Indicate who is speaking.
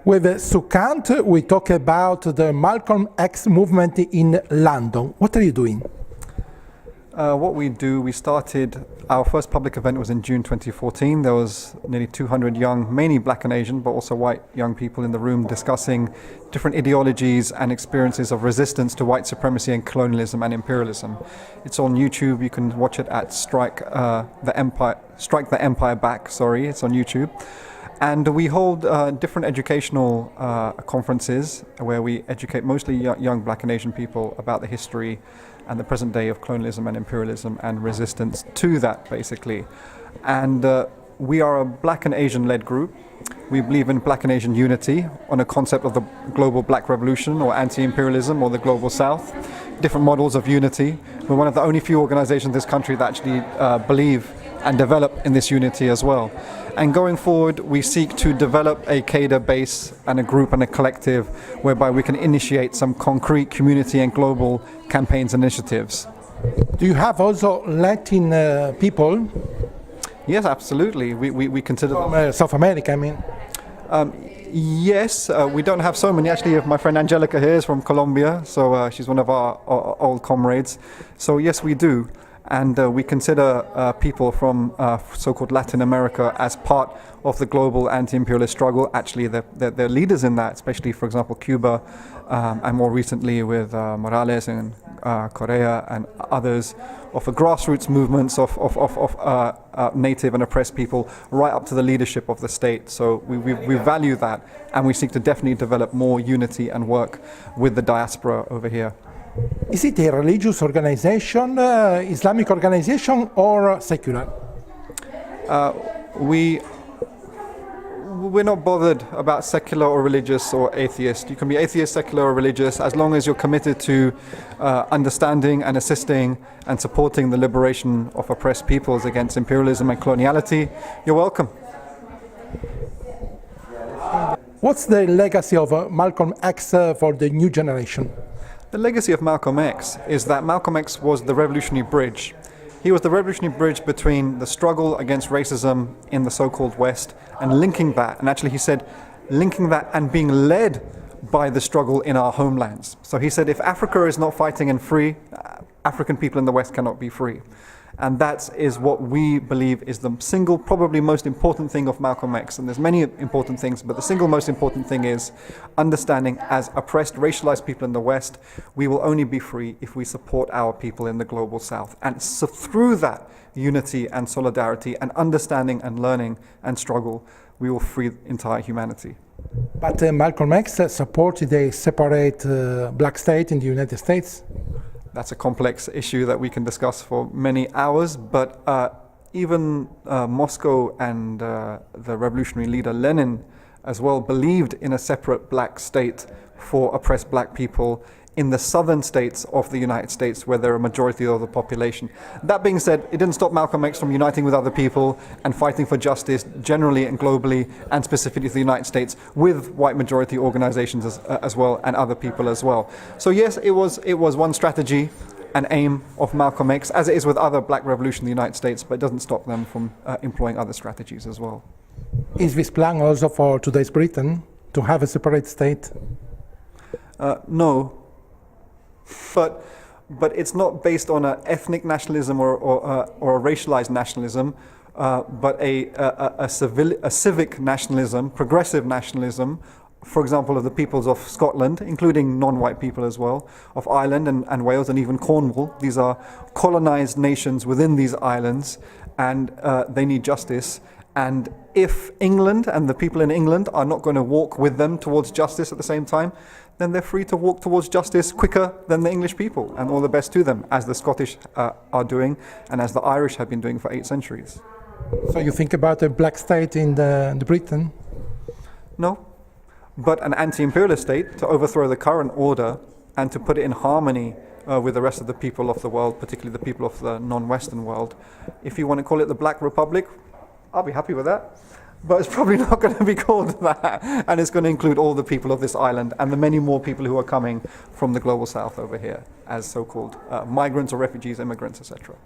Speaker 1: With Sukant, we talk about the Malcolm X movement in London. What are you doing?
Speaker 2: What we do, we started, our first public event was in June 2014. There was nearly 200 young, mainly black and Asian, but also white young people in the room discussing different ideologies and experiences of resistance to white supremacy and colonialism and imperialism. It's on YouTube. You can watch it at Strike the Empire Back, sorry, it's on YouTube. And we hold different educational conferences where we educate mostly young black and Asian people about the history and the present day of colonialism and imperialism and resistance to that, basically. And we are a black and Asian led group. We believe in black and Asian unity on a concept of the global black revolution or anti-imperialism or the global south, different models of unity. We're one of the only few organizations in this country that actually believe and develop in this unity as well. And going forward, we seek to develop a cadre base and a group and a collective whereby we can initiate some concrete community and global campaigns and initiatives.
Speaker 1: Do you have also Latin people?
Speaker 2: Yes, absolutely. We consider
Speaker 1: from South America, I mean.
Speaker 2: Yes, we don't have so many. Actually, my friend Angelica here is from Colombia, so she's one of our old comrades. So yes, we do. And we consider people from so-called Latin America as part of the global anti-imperialist struggle. Actually, they're leaders in that, especially, for example, Cuba, and more recently with Morales in Korea and others, of the grassroots movements of native and oppressed people right up to the leadership of the state. So we value that, and we seek to definitely develop more unity and work with the diaspora over here.
Speaker 1: Is it a religious organization, Islamic organization, or secular?
Speaker 2: We're not bothered about secular or religious or atheist. You can be atheist, secular or religious as long as you're committed to understanding and assisting and supporting the liberation of oppressed peoples against imperialism and coloniality. You're welcome.
Speaker 1: What's the legacy of Malcolm X for the new generation?
Speaker 2: The legacy of Malcolm X is that Malcolm X was the revolutionary bridge. He was the revolutionary bridge between the struggle against racism in the so-called West and linking that, and actually he said, linking that and being led by the struggle in our homelands. So he said, if Africa is not fighting and free, African people in the West cannot be free. And that is what we believe is the single, probably most important thing of Malcolm X. And there's many important things, but the single most important thing is understanding as oppressed, racialized people in the West, we will only be free if we support our people in the global South. And so through that unity and solidarity and understanding and learning and struggle, we will free entire humanity.
Speaker 1: But Malcolm X supported a separate black state in the United States?
Speaker 2: That's a complex issue that we can discuss for many hours, but even Moscow and the revolutionary leader Lenin as well believed in a separate black state for oppressed black people in the southern states of the United States where there are a majority of the population. That being said, it didn't stop Malcolm X from uniting with other people and fighting for justice generally and globally and specifically for the United States with white majority organizations as well and other people as well. So yes, it was one strategy and aim of Malcolm X, as it is with other black revolution in the United States, but it doesn't stop them from employing other strategies as well.
Speaker 1: Is this plan also for today's Britain to have a separate state?
Speaker 2: No. But it's not based on an ethnic nationalism or a racialized nationalism, but a civic nationalism, progressive nationalism, for example, of the peoples of Scotland, including non-white people as well, of Ireland and Wales and even Cornwall. These are colonized nations within these islands, and they need justice. And if England and the people in England are not going to walk with them towards justice at the same time, then they're free to walk towards justice quicker than the English people, and all the best to them, as the Scottish are doing, and as the Irish have been doing for 8 centuries.
Speaker 1: So you think about a black state in the Britain?
Speaker 2: No, but an anti-imperialist state to overthrow the current order and to put it in harmony with the rest of the people of the world, particularly the people of the non-Western world. If you want to call it the Black Republic, I'll be happy with that. But it's probably not going to be called that. And it's going to include all the people of this island and the many more people who are coming from the global south over here as so-called migrants or refugees, immigrants, etc.